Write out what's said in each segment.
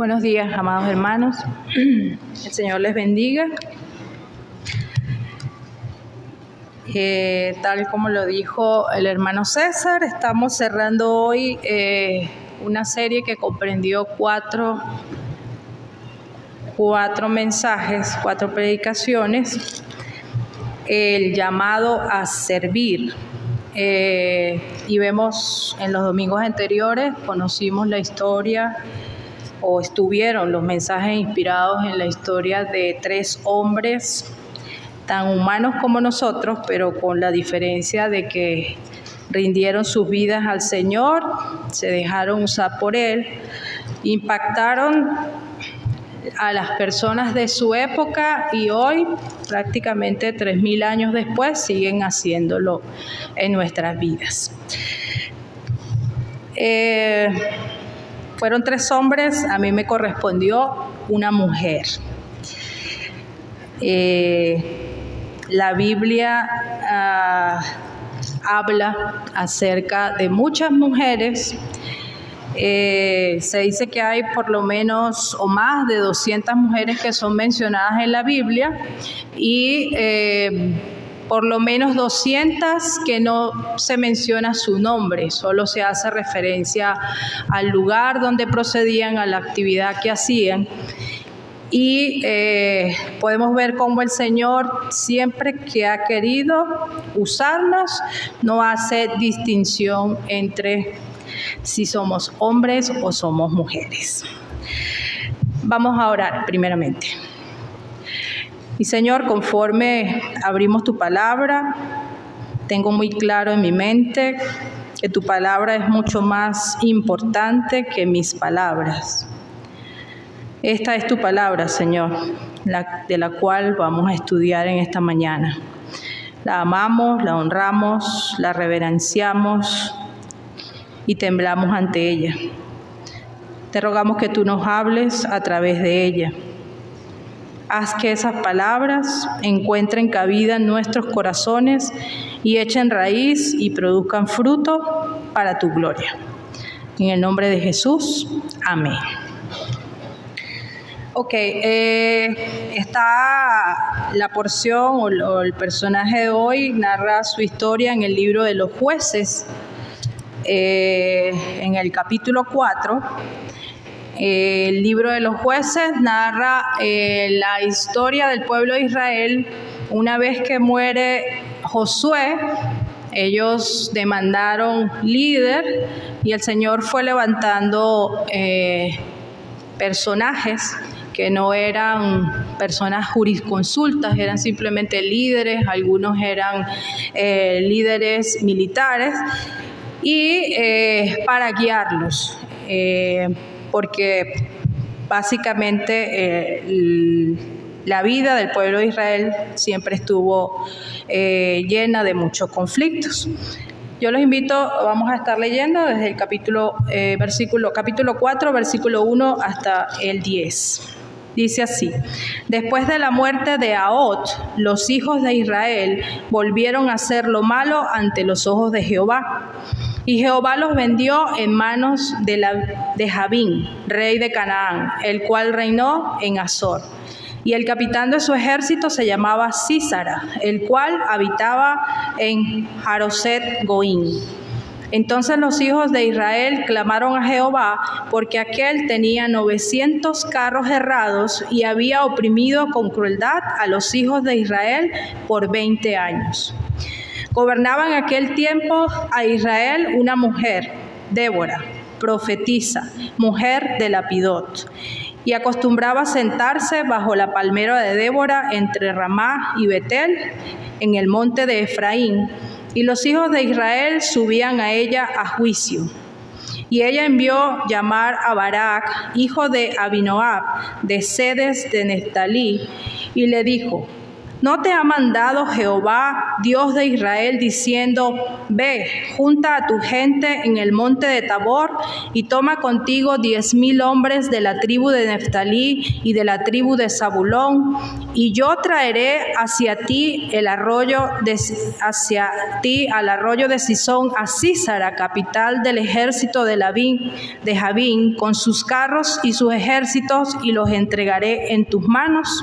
Buenos días, amados hermanos. El Señor les bendiga. Tal como lo dijo el hermano César, estamos cerrando hoy una serie que comprendió cuatro mensajes, 4 predicaciones, el llamado a servir. Y vemos en los domingos anteriores, conocimos la historia, o estuvieron los mensajes inspirados en la historia de 3 hombres tan humanos como nosotros, pero con la diferencia de que rindieron sus vidas al Señor, se dejaron usar por Él, impactaron a las personas de su época y hoy, prácticamente 3000 años después, siguen haciéndolo en nuestras vidas. Fueron 3 hombres, a mí me correspondió una mujer. La Biblia habla acerca de muchas mujeres. Se dice que hay por lo menos o más de 200 mujeres que son mencionadas en la Biblia y por lo menos 200 que no se menciona su nombre, solo se hace referencia al lugar donde procedían, a la actividad que hacían. Y podemos ver cómo el Señor, siempre que ha querido usarnos, no hace distinción entre si somos hombres o somos mujeres. Vamos a orar primeramente. Y Señor, conforme abrimos tu palabra, tengo muy claro en mi mente que tu palabra es mucho más importante que mis palabras. Esta es tu palabra, Señor, de la cual vamos a estudiar en esta mañana. La amamos, la honramos, la reverenciamos y temblamos ante ella. Te rogamos que tú nos hables a través de ella. Haz que esas palabras encuentren cabida en nuestros corazones y echen raíz y produzcan fruto para tu gloria. En el nombre de Jesús, amén. Ok, está la porción o el personaje de hoy narra su historia en el libro de los Jueces, en el capítulo 4. El libro de los Jueces narra la historia del pueblo de Israel. Una vez que muere Josué, ellos demandaron líder y el Señor fue levantando personajes que no eran personas jurisconsultas, eran simplemente líderes, algunos eran líderes militares, y para guiarlos, porque básicamente la vida del pueblo de Israel siempre estuvo llena de muchos conflictos. Yo los invito, vamos a estar leyendo desde el capítulo 4, versículo 1 hasta el 10. Dice así: después de la muerte de Ahot, los hijos de Israel volvieron a hacer lo malo ante los ojos de Jehová. Y Jehová los vendió en manos de Jabín, rey de Canaán, el cual reinó en Azor. Y el capitán de su ejército se llamaba Sísara, el cual habitaba en Haroset Goín. Entonces los hijos de Israel clamaron a Jehová, porque aquél tenía 900 carros herrados y había oprimido con crueldad a los hijos de Israel por 20 años. Gobernaba en aquel tiempo a Israel una mujer, Débora, profetisa, mujer de Lapidot, y acostumbraba sentarse bajo la palmera de Débora entre Ramá y Betel, en el monte de Efraín, y los hijos de Israel subían a ella a juicio. Y ella envió llamar a Barak, hijo de Abinoab, de Sedes de Neftalí, y le dijo: ¿No te ha mandado Jehová, Dios de Israel, diciendo: ve, junta a tu gente en el monte de Tabor y toma contigo 10,000 hombres de la tribu de Neftalí y de la tribu de Zabulón, y yo traeré hacia ti al arroyo de Sisón, a Sísara, capital del ejército de Javín, con sus carros y sus ejércitos, y los entregaré en tus manos?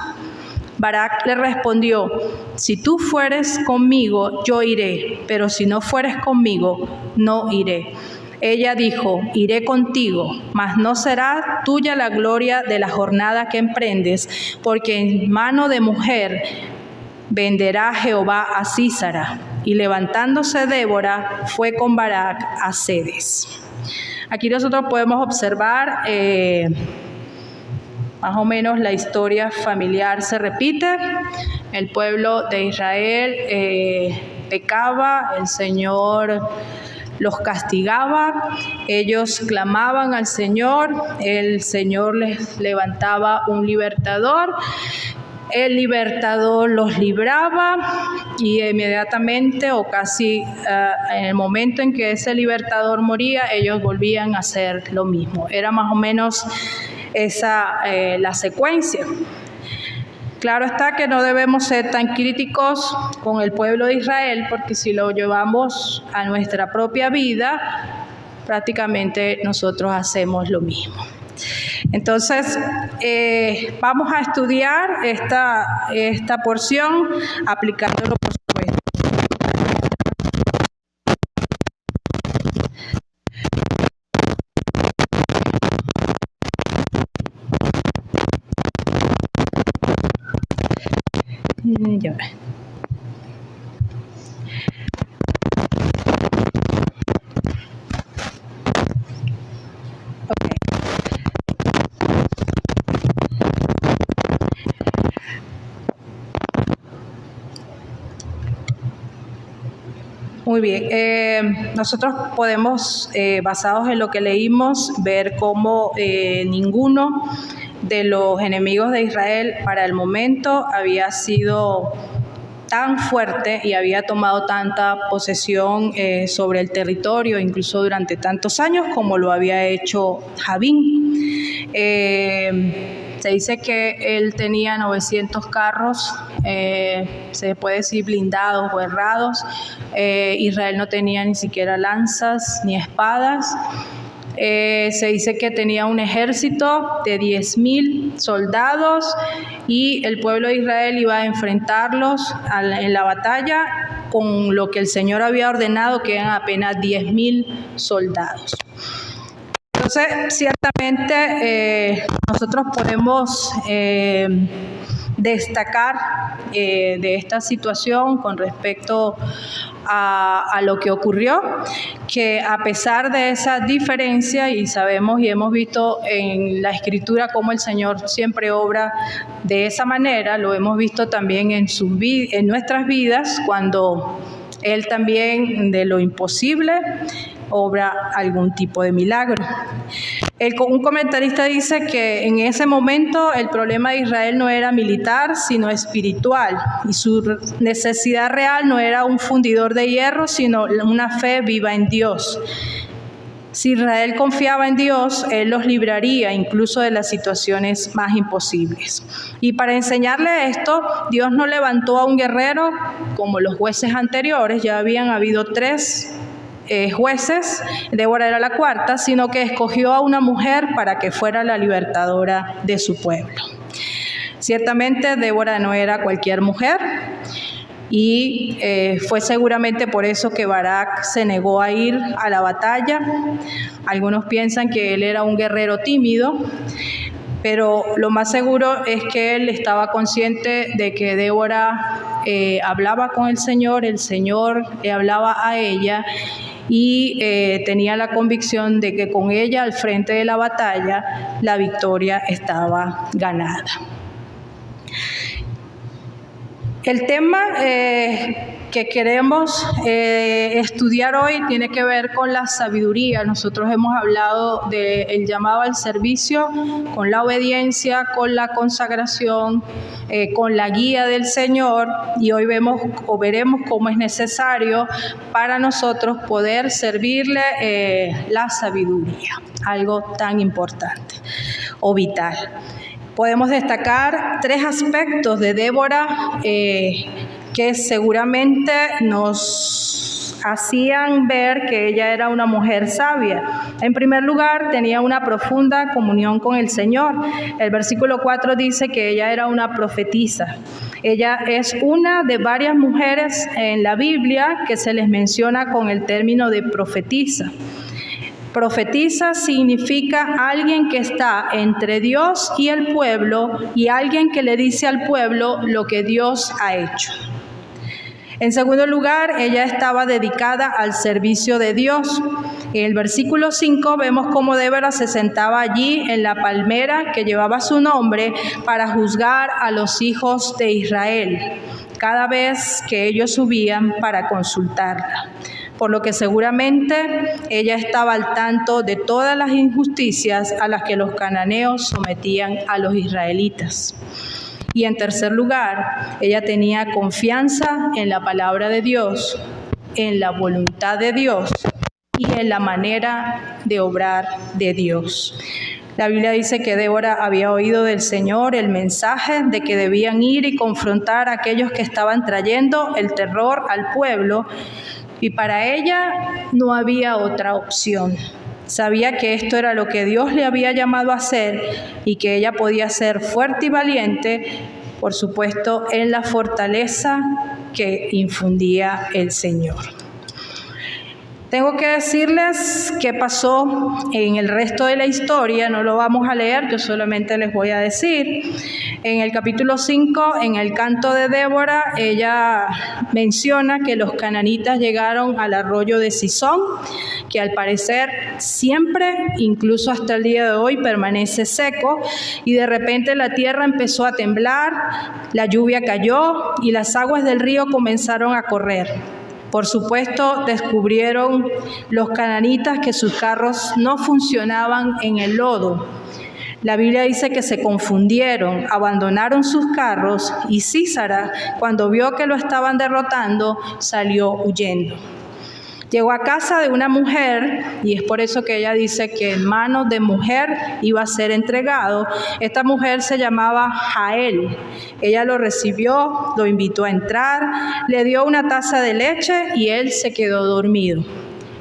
Barac le respondió: si tú fueres conmigo, yo iré, pero si no fueres conmigo, no iré. Ella dijo: iré contigo, mas no será tuya la gloria de la jornada que emprendes, porque en mano de mujer venderá Jehová a Sísara. Y levantándose Débora, fue con Barac a Cedes. Aquí nosotros podemos observar más o menos la historia familiar se repite. El pueblo de Israel pecaba, el Señor los castigaba, ellos clamaban al Señor, el Señor les levantaba un libertador, el libertador los libraba y inmediatamente o casi en el momento en que ese libertador moría, ellos volvían a hacer lo mismo. Era más o menos esa la secuencia. Claro está que no debemos ser tan críticos con el pueblo de Israel, porque si lo llevamos a nuestra propia vida, prácticamente nosotros hacemos lo mismo. Entonces, vamos a estudiar esta porción aplicándolo, por supuesto. Ya ve. Muy bien, nosotros podemos, basados en lo que leímos, ver cómo ninguno de los enemigos de Israel para el momento había sido tan fuerte y había tomado tanta posesión sobre el territorio, incluso durante tantos años, como lo había hecho Javín. Se dice que él tenía 900 carros, se puede decir blindados o herrados. Israel no tenía ni siquiera lanzas ni espadas. Se dice que tenía un ejército de 10,000 soldados y el pueblo de Israel iba a enfrentarlos en la batalla con lo que el Señor había ordenado, que eran apenas 10,000 soldados. Entonces, ciertamente nosotros podemos destacar de esta situación con respecto a lo que ocurrió, que a pesar de esa diferencia, y sabemos y hemos visto en la Escritura cómo el Señor siempre obra de esa manera, lo hemos visto también en nuestras vidas, cuando Él también de lo imposible obra algún tipo de milagro. Un comentarista dice que en ese momento el problema de Israel no era militar, sino espiritual, y su necesidad real no era un fundidor de hierro, sino una fe viva en Dios. Si Israel confiaba en Dios, Él los libraría incluso de las situaciones más imposibles. Y para enseñarle esto, Dios no levantó a un guerrero como los jueces anteriores, ya habían habido 3 jueces, Débora era la 4ª, sino que escogió a una mujer para que fuera la libertadora de su pueblo. Ciertamente Débora no era cualquier mujer y fue seguramente por eso que Barac se negó a ir a la batalla. Algunos piensan que él era un guerrero tímido, pero lo más seguro es que él estaba consciente de que Débora hablaba con el Señor le hablaba a ella, y tenía la convicción de que con ella al frente de la batalla la victoria estaba ganada. El tema que queremos estudiar hoy tiene que ver con la sabiduría. Nosotros hemos hablado del llamado al servicio, con la obediencia, con la consagración, con la guía del Señor, y hoy veremos cómo es necesario para nosotros poder servirle la sabiduría, algo tan importante o vital. Podemos destacar 3 aspectos de Débora que seguramente nos hacían ver que ella era una mujer sabia. En primer lugar, tenía una profunda comunión con el Señor. El versículo 4 dice que ella era una profetisa. Ella es una de varias mujeres en la Biblia que se les menciona con el término de profetisa. Profetisa significa alguien que está entre Dios y el pueblo y alguien que le dice al pueblo lo que Dios ha hecho. En segundo lugar, ella estaba dedicada al servicio de Dios. En el versículo 5 vemos cómo Débora se sentaba allí en la palmera que llevaba su nombre para juzgar a los hijos de Israel, cada vez que ellos subían para consultarla. Por lo que seguramente ella estaba al tanto de todas las injusticias a las que los cananeos sometían a los israelitas. Y en tercer lugar, ella tenía confianza en la palabra de Dios, en la voluntad de Dios y en la manera de obrar de Dios. La Biblia dice que Débora había oído del Señor el mensaje de que debían ir y confrontar a aquellos que estaban trayendo el terror al pueblo, y para ella no había otra opción. Sabía que esto era lo que Dios le había llamado a hacer y que ella podía ser fuerte y valiente, por supuesto, en la fortaleza que infundía el Señor. Tengo que decirles qué pasó en el resto de la historia, no lo vamos a leer, yo solamente les voy a decir. En el capítulo 5, en el canto de Débora, ella menciona que los cananitas llegaron al arroyo de Sison, que al parecer siempre, incluso hasta el día de hoy, permanece seco, y de repente la tierra empezó a temblar, la lluvia cayó y las aguas del río comenzaron a correr. Por supuesto, descubrieron los cananitas que sus carros no funcionaban en el lodo. La Biblia dice que se confundieron, abandonaron sus carros, y Sísara, cuando vio que lo estaban derrotando, salió huyendo. Llegó a casa de una mujer, y es por eso que ella dice que en manos de mujer iba a ser entregado. Esta mujer se llamaba Jael. Ella lo recibió, lo invitó a entrar, le dio una taza de leche y él se quedó dormido.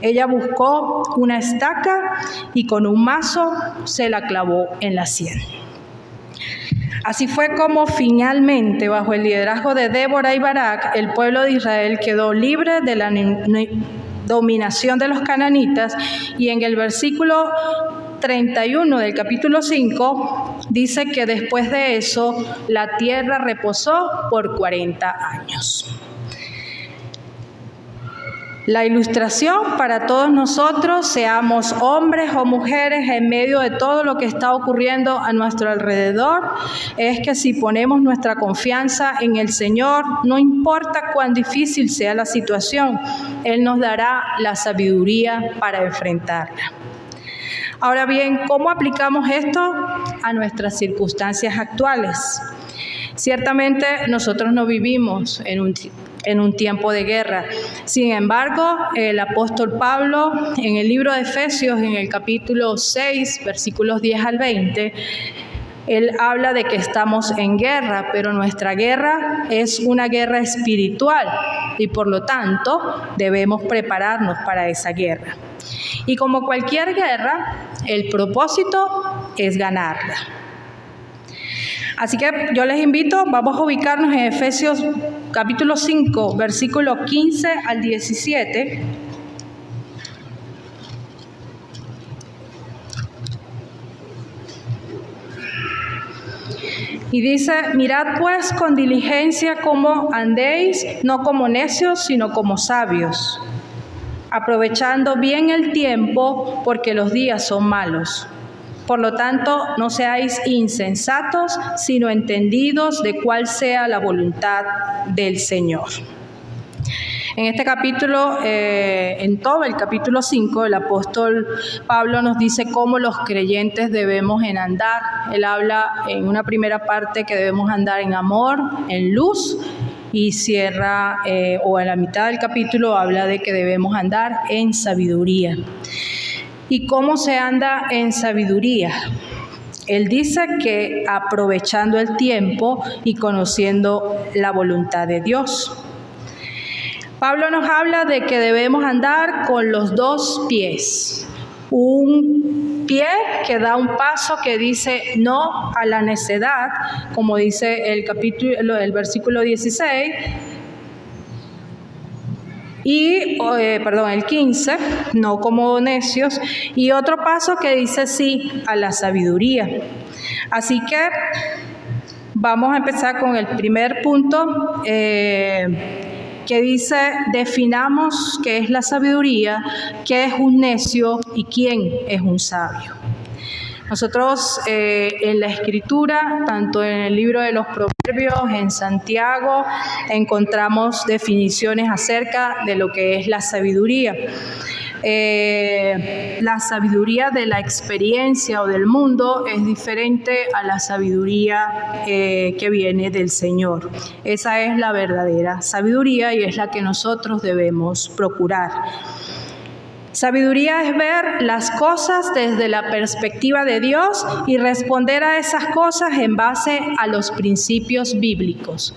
Ella buscó una estaca y con un mazo se la clavó en la sien. Así fue como finalmente, bajo el liderazgo de Débora y Barak, el pueblo de Israel quedó libre de la dominación de los cananitas, y en el versículo 31 del capítulo 5 dice que después de eso la tierra reposó por 40 años. La ilustración para todos nosotros, seamos hombres o mujeres, en medio de todo lo que está ocurriendo a nuestro alrededor, es que si ponemos nuestra confianza en el Señor, no importa cuán difícil sea la situación, Él nos dará la sabiduría para enfrentarla. Ahora bien, ¿cómo aplicamos esto a nuestras circunstancias actuales? Ciertamente nosotros no vivimos en un tiempo de guerra. Sin embargo, el apóstol Pablo, en el libro de Efesios, en el capítulo 6, versículos 10 al 20, él habla de que estamos en guerra, pero nuestra guerra es una guerra espiritual y por lo tanto debemos prepararnos para esa guerra. Y como cualquier guerra, el propósito es ganarla. Así que yo les invito, vamos a ubicarnos en Efesios capítulo 5, versículo 15 al 17. Y dice: mirad pues con diligencia cómo andéis, no como necios, sino como sabios, aprovechando bien el tiempo, porque los días son malos. Por lo tanto, no seáis insensatos, sino entendidos de cuál sea la voluntad del Señor. En este capítulo, en todo el capítulo 5, el apóstol Pablo nos dice cómo los creyentes debemos en andar. Él habla en una primera parte que debemos andar en amor, en luz, y cierra, o en la mitad del capítulo, habla de que debemos andar en sabiduría. ¿Y cómo se anda en sabiduría? Él dice que aprovechando el tiempo y conociendo la voluntad de Dios. Pablo nos habla de que debemos andar con los dos pies. Un pie que da un paso que dice no a la necedad, como dice el versículo 16, el 15, no como necios, y otro paso que dice sí a la sabiduría. Así que vamos a empezar con el primer punto, que dice, definamos qué es la sabiduría, qué es un necio y quién es un sabio. Nosotros en la Escritura, tanto en el libro de los Proverbios, en Santiago, encontramos definiciones acerca de lo que es la sabiduría. La sabiduría de la experiencia o del mundo es diferente a la sabiduría que viene del Señor. Esa es la verdadera sabiduría y es la que nosotros debemos procurar. Sabiduría es ver las cosas desde la perspectiva de Dios y responder a esas cosas en base a los principios bíblicos.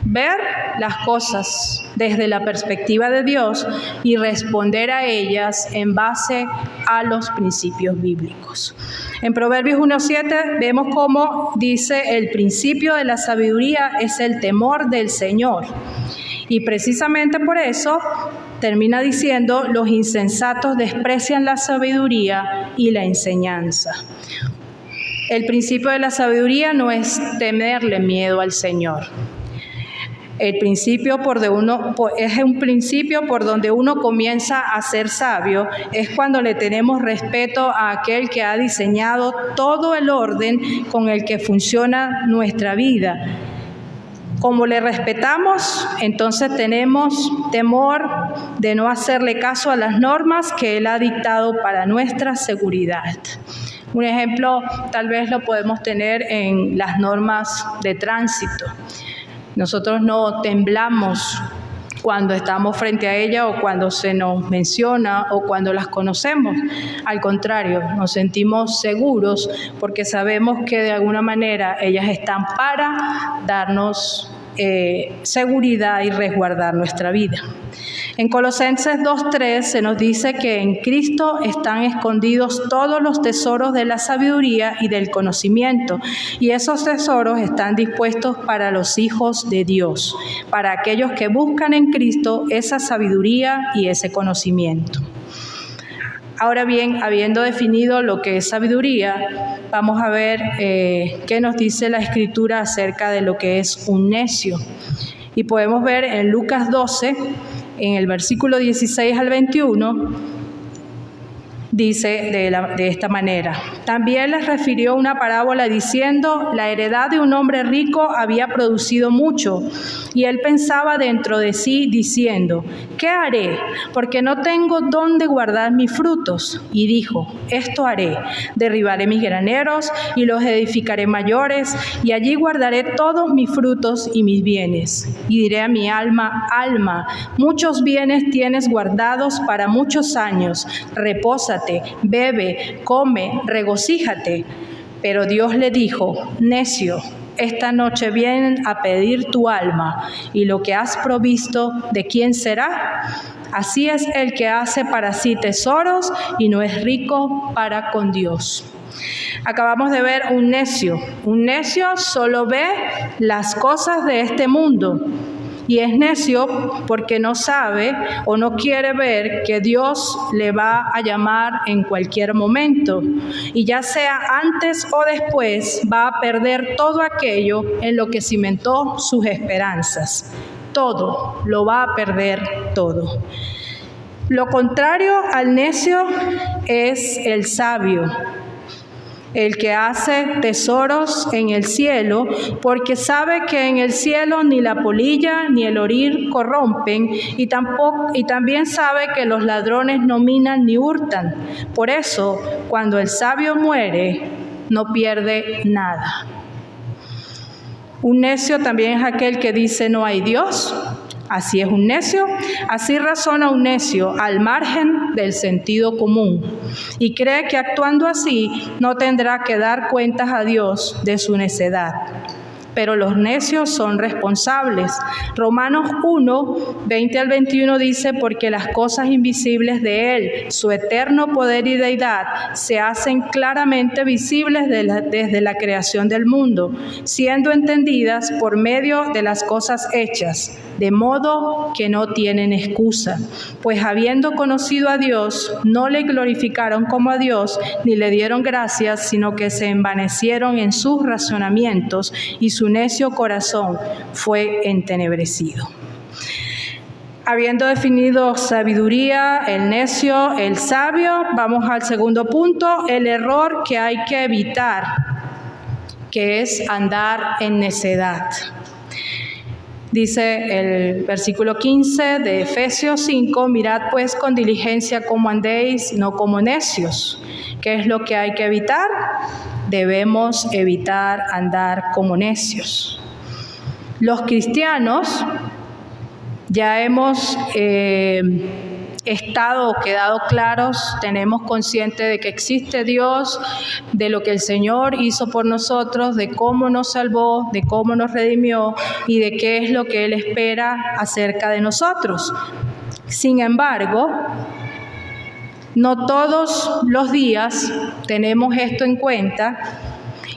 Ver las cosas desde la perspectiva de Dios y responder a ellas en base a los principios bíblicos. En Proverbios 1:7 vemos cómo dice: el principio de la sabiduría es el temor del Señor. Y precisamente por eso termina diciendo: los insensatos desprecian la sabiduría y la enseñanza. El principio de la sabiduría no es tenerle miedo al Señor. El principio es un principio por donde uno comienza a ser sabio, es cuando le tenemos respeto a aquel que ha diseñado todo el orden con el que funciona nuestra vida. Como le respetamos, entonces tenemos temor de no hacerle caso a las normas que Él ha dictado para nuestra seguridad. Un ejemplo tal vez lo podemos tener en las normas de tránsito. Nosotros no temblamos cuando estamos frente a ella o cuando se nos menciona o cuando las conocemos. Al contrario, nos sentimos seguros porque sabemos que de alguna manera ellas están para darnos seguridad y resguardar nuestra vida. En Colosenses 2:3 se nos dice que en Cristo están escondidos todos los tesoros de la sabiduría y del conocimiento, y esos tesoros están dispuestos para los hijos de Dios, para aquellos que buscan en Cristo esa sabiduría y ese conocimiento. Ahora bien, habiendo definido lo que es sabiduría, vamos a ver qué nos dice la Escritura acerca de lo que es un necio. Y podemos ver en Lucas 12, en el versículo 16 al 21, dice de esta manera: también les refirió una parábola diciendo: la heredad de un hombre rico había producido mucho, y él pensaba dentro de sí diciendo: ¿qué haré? Porque no tengo dónde guardar mis frutos. Y dijo: esto haré, derribaré mis graneros y los edificaré mayores, y allí guardaré todos mis frutos y mis bienes. Y diré a mi alma: alma, muchos bienes tienes guardados para muchos años, repósate, bebe, come, regocíjate. Pero Dios le dijo: necio, esta noche vienen a pedir tu alma, y lo que has provisto, ¿de quién será? Así es el que hace para sí tesoros y no es rico para con Dios. Acabamos de ver un necio. Un necio solo ve las cosas de este mundo. Y es necio porque no sabe o no quiere ver que Dios le va a llamar en cualquier momento. Y ya sea antes o después, va a perder todo aquello en lo que cimentó sus esperanzas. Todo, lo va a perder todo. Lo contrario al necio es el sabio. el que hace tesoros en el cielo, porque sabe que en el cielo ni la polilla ni el orín corrompen, y también sabe que los ladrones no minan ni hurtan. Por eso, cuando el sabio muere, no pierde nada. Un necio también es aquel que dice no hay Dios. Así es un necio, así razona un necio al margen del sentido común y cree que actuando así no tendrá que dar cuentas a Dios de su necedad. Pero los necios son responsables. Romanos 1, 20 al 21 dice, porque las cosas invisibles de Él, su eterno poder y deidad, se hacen claramente visibles desde la creación del mundo, siendo entendidas por medio de las cosas hechas, de modo que no tienen excusa. Pues habiendo conocido a Dios, no le glorificaron como a Dios, ni le dieron gracias, sino que se envanecieron en sus razonamientos, y su necio corazón fue entenebrecido. Habiendo definido sabiduría, el necio, el sabio, vamos al segundo punto, el error que hay que evitar, que es andar en necedad. Dice el versículo 15 de Efesios 5, mirad pues con diligencia cómo andéis, no como necios. ¿Qué es lo que hay que evitar? Debemos evitar andar como necios. Los cristianos ya hemos quedado claros, tenemos consciente de que existe Dios, de lo que el Señor hizo por nosotros, de cómo nos salvó, de cómo nos redimió y de qué es lo que Él espera acerca de nosotros. Sin embargo, no todos los días tenemos esto en cuenta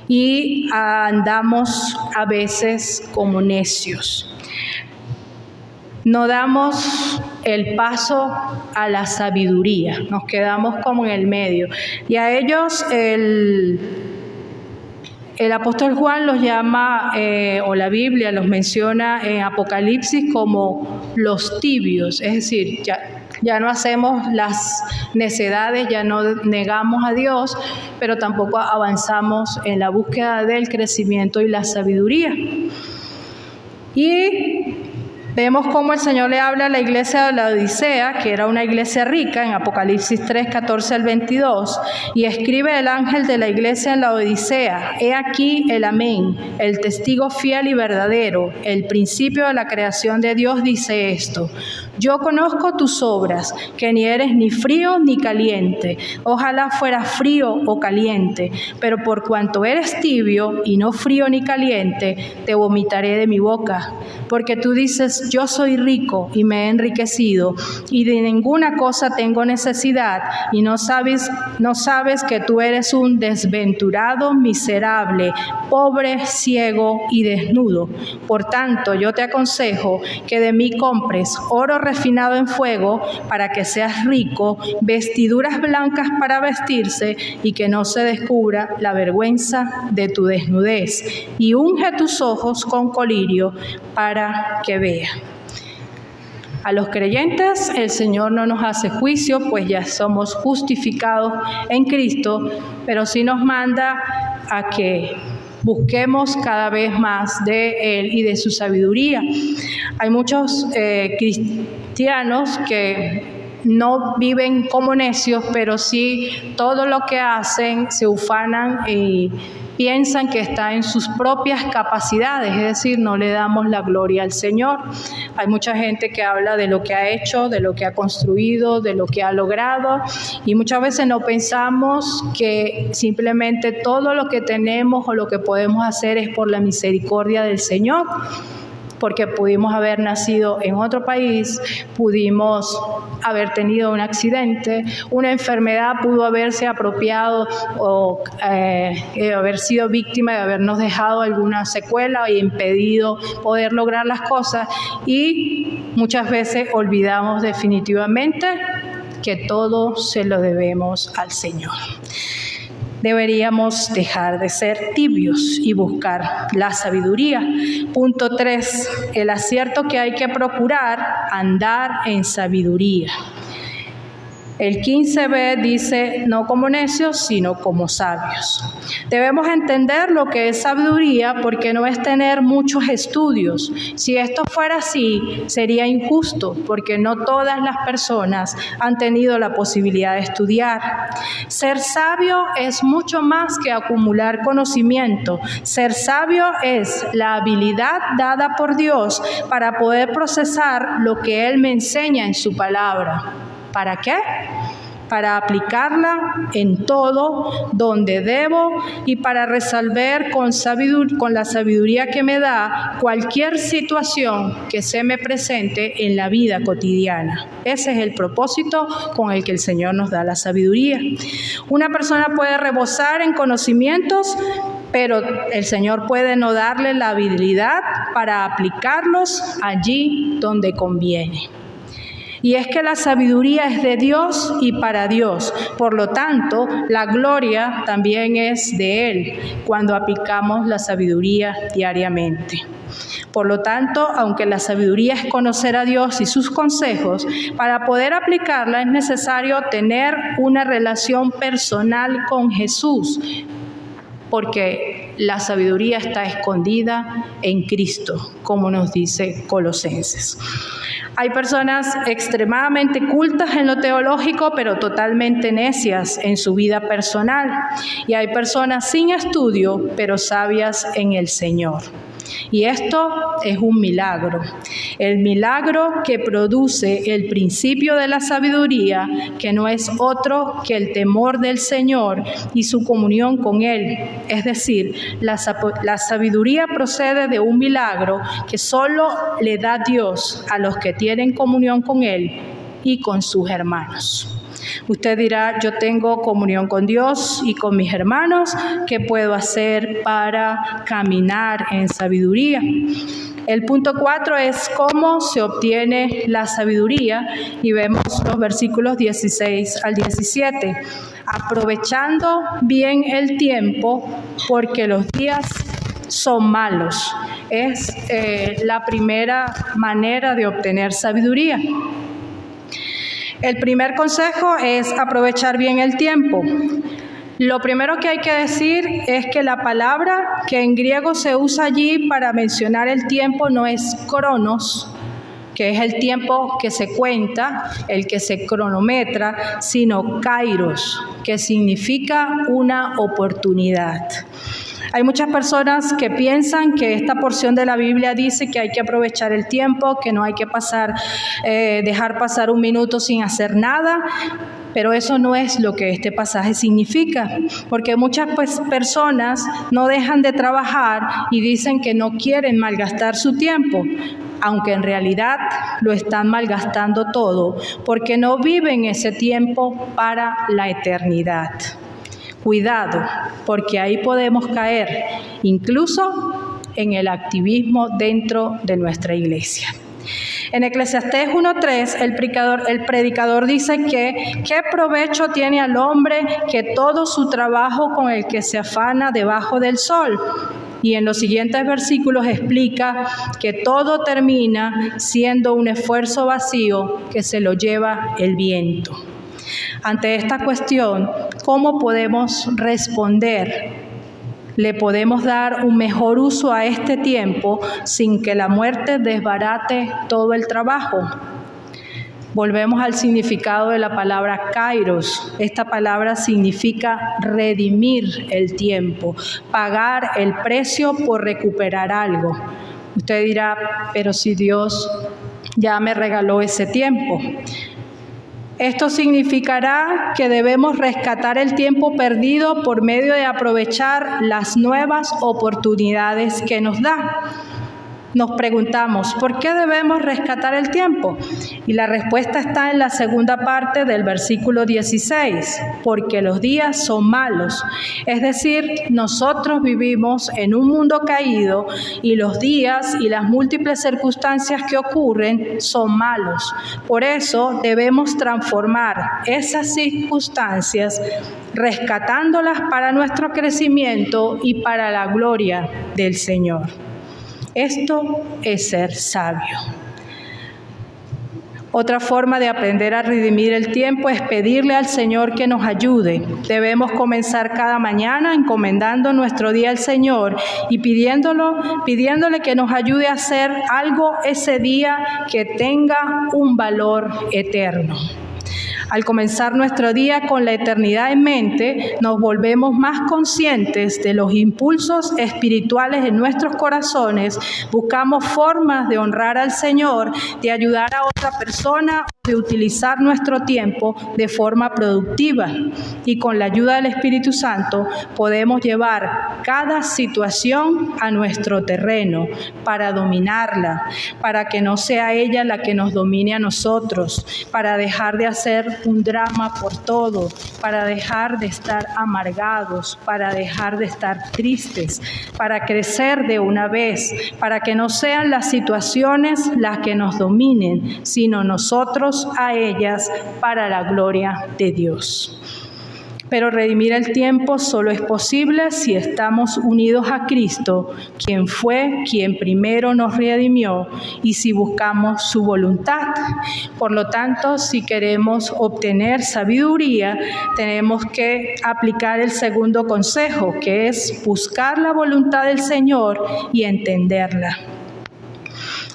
y andamos a veces como necios. No damos el paso a la sabiduría, nos quedamos como en el medio. Y a ellos el apóstol Juan los llama, o la Biblia los menciona en Apocalipsis como los tibios, es decir, ya no hacemos las necedades, ya no negamos a Dios, pero tampoco avanzamos en la búsqueda del crecimiento y la sabiduría. Y vemos cómo el Señor le habla a la iglesia de la Odisea, que era una iglesia rica, en Apocalipsis 3, 14 al 22, y escribe el ángel de la iglesia en la Odisea, he aquí el amén, el testigo fiel y verdadero, el principio de la creación de Dios dice esto, yo conozco tus obras, que ni eres ni frío ni caliente, ojalá fueras frío o caliente, pero por cuanto eres tibio y no frío ni caliente, te vomitaré de mi boca, porque tú dices, yo soy rico y me he enriquecido y de ninguna cosa tengo necesidad y no sabes que tú eres un desventurado, miserable, pobre, ciego y desnudo. Por tanto, yo te aconsejo que de mí compres oro refinado en fuego para que seas rico, vestiduras blancas para vestirse y que no se descubra la vergüenza de tu desnudez y unge tus ojos con colirio para que vea. A los creyentes el Señor no nos hace juicio, pues ya somos justificados en Cristo, pero sí nos manda a que busquemos cada vez más de Él y de su sabiduría. Hay muchos cristianos que no viven como necios, pero sí todo lo que hacen se ufanan y piensan que está en sus propias capacidades, es decir, no le damos la gloria al Señor. Hay mucha gente que habla de lo que ha hecho, de lo que ha construido, de lo que ha logrado, y muchas veces no pensamos que simplemente todo lo que tenemos o lo que podemos hacer es por la misericordia del Señor, porque pudimos haber nacido en otro país, pudimos haber tenido un accidente, una enfermedad pudo haberse apropiado o haber sido víctima de habernos dejado alguna secuela y impedido poder lograr las cosas, y muchas veces olvidamos definitivamente que todo se lo debemos al Señor. Deberíamos dejar de ser tibios y buscar la sabiduría. Punto 3, el acierto que hay que procurar, andar en sabiduría. El 15b dice, no como necios, sino como sabios. Debemos entender lo que es sabiduría porque no es tener muchos estudios. Si esto fuera así, sería injusto porque no todas las personas han tenido la posibilidad de estudiar. Ser sabio es mucho más que acumular conocimiento. Ser sabio es la habilidad dada por Dios para poder procesar lo que Él me enseña en su palabra. ¿Para qué? Para aplicarla en todo donde debo y para resolver con la sabiduría que me da cualquier situación que se me presente en la vida cotidiana. Ese es el propósito con el que el Señor nos da la sabiduría. Una persona puede rebosar en conocimientos, pero el Señor puede no darle la habilidad para aplicarlos allí donde conviene. Y es que la sabiduría es de Dios y para Dios. Por lo tanto, la gloria también es de Él cuando aplicamos la sabiduría diariamente. Por lo tanto, aunque la sabiduría es conocer a Dios y sus consejos, para poder aplicarla es necesario tener una relación personal con Jesús, porque la sabiduría está escondida en Cristo, como nos dice Colosenses. Hay personas extremadamente cultas en lo teológico, pero totalmente necias en su vida personal. Y hay personas sin estudio, pero sabias en el Señor. Y esto es un milagro. El milagro que produce el principio de la sabiduría, que no es otro que el temor del Señor y su comunión con Él. Es decir, la sabiduría procede de un milagro que solo le da Dios a los que tienen comunión con Él y con sus hermanos. Usted dirá, yo tengo comunión con Dios y con mis hermanos, ¿qué puedo hacer para caminar en sabiduría? El punto 4 es cómo se obtiene la sabiduría y vemos los versículos 16 al 17. Aprovechando bien el tiempo porque los días son malos. Es la primera manera de obtener sabiduría. El primer consejo es aprovechar bien el tiempo. Lo primero que hay que decir es que la palabra que en griego se usa allí para mencionar el tiempo no es cronos, que es el tiempo que se cuenta, el que se cronometra, sino kairos, que significa una oportunidad. Hay muchas personas que piensan que esta porción de la Biblia dice que hay que aprovechar el tiempo, que no hay que dejar pasar un minuto sin hacer nada, pero eso no es lo que este pasaje significa, porque muchas personas no dejan de trabajar y dicen que no quieren malgastar su tiempo, aunque en realidad lo están malgastando todo, porque no viven ese tiempo para la eternidad. Cuidado, porque ahí podemos caer, incluso en el activismo dentro de nuestra iglesia. En Eclesiastés 1:3, el predicador dice que ¿qué provecho tiene al hombre que todo su trabajo con el que se afana debajo del sol? Y en los siguientes versículos explica que todo termina siendo un esfuerzo vacío que se lo lleva el viento. Ante esta cuestión, ¿cómo podemos responder? ¿Le podemos dar un mejor uso a este tiempo sin que la muerte desbarate todo el trabajo? Volvemos al significado de la palabra kairos. Esta palabra significa redimir el tiempo, pagar el precio por recuperar algo. Usted dirá, pero si Dios ya me regaló ese tiempo. Esto significará que debemos rescatar el tiempo perdido por medio de aprovechar las nuevas oportunidades que nos da. Nos preguntamos, ¿por qué debemos rescatar el tiempo? Y la respuesta está en la segunda parte del versículo 16, porque los días son malos. Es decir, nosotros vivimos en un mundo caído y los días y las múltiples circunstancias que ocurren son malos. Por eso debemos transformar esas circunstancias, rescatándolas para nuestro crecimiento y para la gloria del Señor. Esto es ser sabio. Otra forma de aprender a redimir el tiempo es pedirle al Señor que nos ayude. Debemos comenzar cada mañana encomendando nuestro día al Señor y pidiéndole que nos ayude a hacer algo ese día que tenga un valor eterno. Al comenzar nuestro día con la eternidad en mente, nos volvemos más conscientes de los impulsos espirituales en nuestros corazones, buscamos formas de honrar al Señor, de ayudar a otra persona, de utilizar nuestro tiempo de forma productiva. Y con la ayuda del Espíritu Santo podemos llevar cada situación a nuestro terreno para dominarla, para que no sea ella la que nos domine a nosotros, para dejar de hacer un drama por todo, para dejar de estar amargados, para dejar de estar tristes, para crecer de una vez, para que no sean las situaciones las que nos dominen, sino nosotros a ellas para la gloria de Dios. Pero redimir el tiempo solo es posible si estamos unidos a Cristo, quien primero nos redimió, y si buscamos su voluntad. Por lo tanto, si queremos obtener sabiduría, tenemos que aplicar el segundo consejo, que es buscar la voluntad del Señor y entenderla.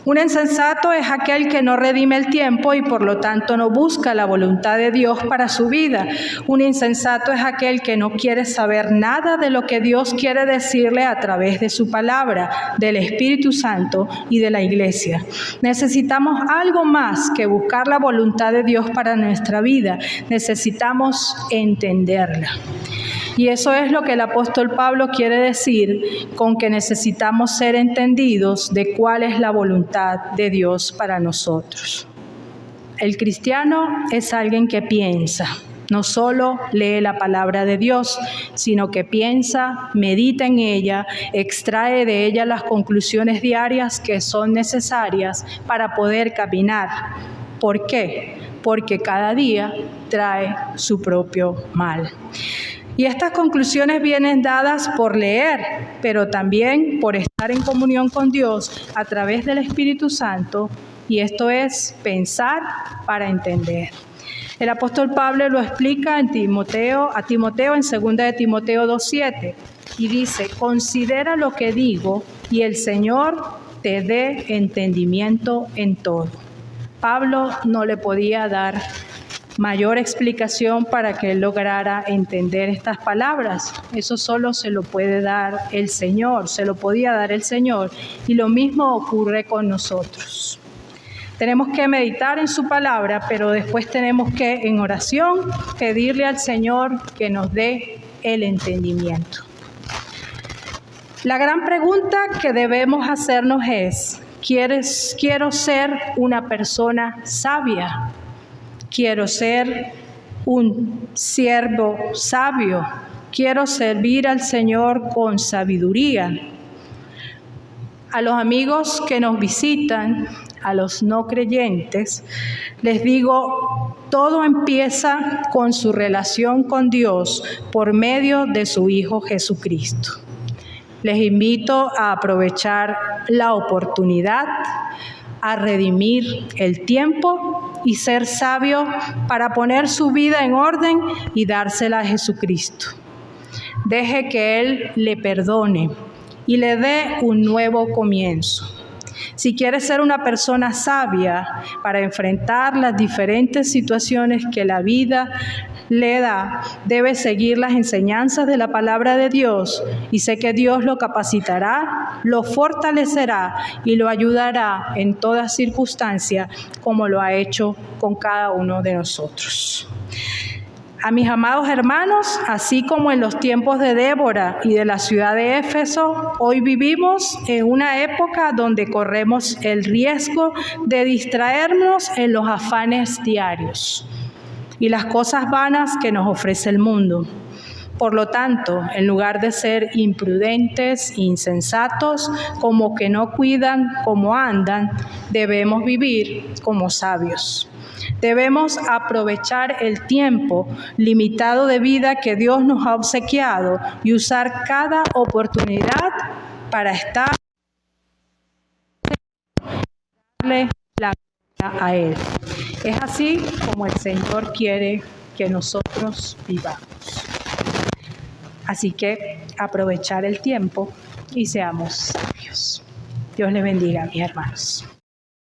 Un insensato es aquel que no redime el tiempo y por lo tanto no busca la voluntad de Dios para su vida. Un insensato es aquel que no quiere saber nada de lo que Dios quiere decirle a través de su palabra, del Espíritu Santo y de la Iglesia. Necesitamos algo más que buscar la voluntad de Dios para nuestra vida. Necesitamos entenderla. Y eso es lo que el apóstol Pablo quiere decir con que necesitamos ser entendidos de cuál es la voluntad de Dios para nosotros. El cristiano es alguien que piensa, no solo lee la palabra de Dios, sino que piensa, medita en ella, extrae de ella las conclusiones diarias que son necesarias para poder caminar. ¿Por qué? Porque cada día trae su propio mal. Y estas conclusiones vienen dadas por leer, pero también por estar en comunión con Dios a través del Espíritu Santo, y esto es pensar para entender. El apóstol Pablo lo explica a Timoteo en 2 de Timoteo 2:7, y dice: considera lo que digo, y el Señor te dé entendimiento en todo. Pablo no le podía dar mayor explicación para que él lograra entender estas palabras. Eso solo se lo puede dar el Señor, se lo podía dar el Señor, y lo mismo ocurre con nosotros. Tenemos que meditar en su palabra, pero después tenemos que, en oración, pedirle al Señor que nos dé el entendimiento. La gran pregunta que debemos hacernos es: ¿quiero ser una persona sabia? Quiero ser un siervo sabio. Quiero servir al Señor con sabiduría. A los amigos que nos visitan, a los no creyentes, les digo, todo empieza con su relación con Dios por medio de su Hijo Jesucristo. Les invito a aprovechar la oportunidad, a redimir el tiempo y ser sabio para poner su vida en orden y dársela a Jesucristo. Deje que Él le perdone y le dé un nuevo comienzo. Si quiere ser una persona sabia para enfrentar las diferentes situaciones que la vida le da, debe seguir las enseñanzas de la palabra de Dios, y sé que Dios lo capacitará, lo fortalecerá y lo ayudará en toda circunstancia, como lo ha hecho con cada uno de nosotros. A mis amados hermanos, así como en los tiempos de Débora y de la ciudad de Éfeso, hoy vivimos en una época donde corremos el riesgo de distraernos en los afanes diarios y las cosas vanas que nos ofrece el mundo. Por lo tanto, en lugar de ser imprudentes, insensatos, como que no cuidan cómo andan, debemos vivir como sabios. Debemos aprovechar el tiempo limitado de vida que Dios nos ha obsequiado y usar cada oportunidad para darle la gloria a Él. Es así como el Señor quiere que nosotros vivamos. Así que aprovechar el tiempo y seamos sabios. Dios les bendiga, mis hermanos.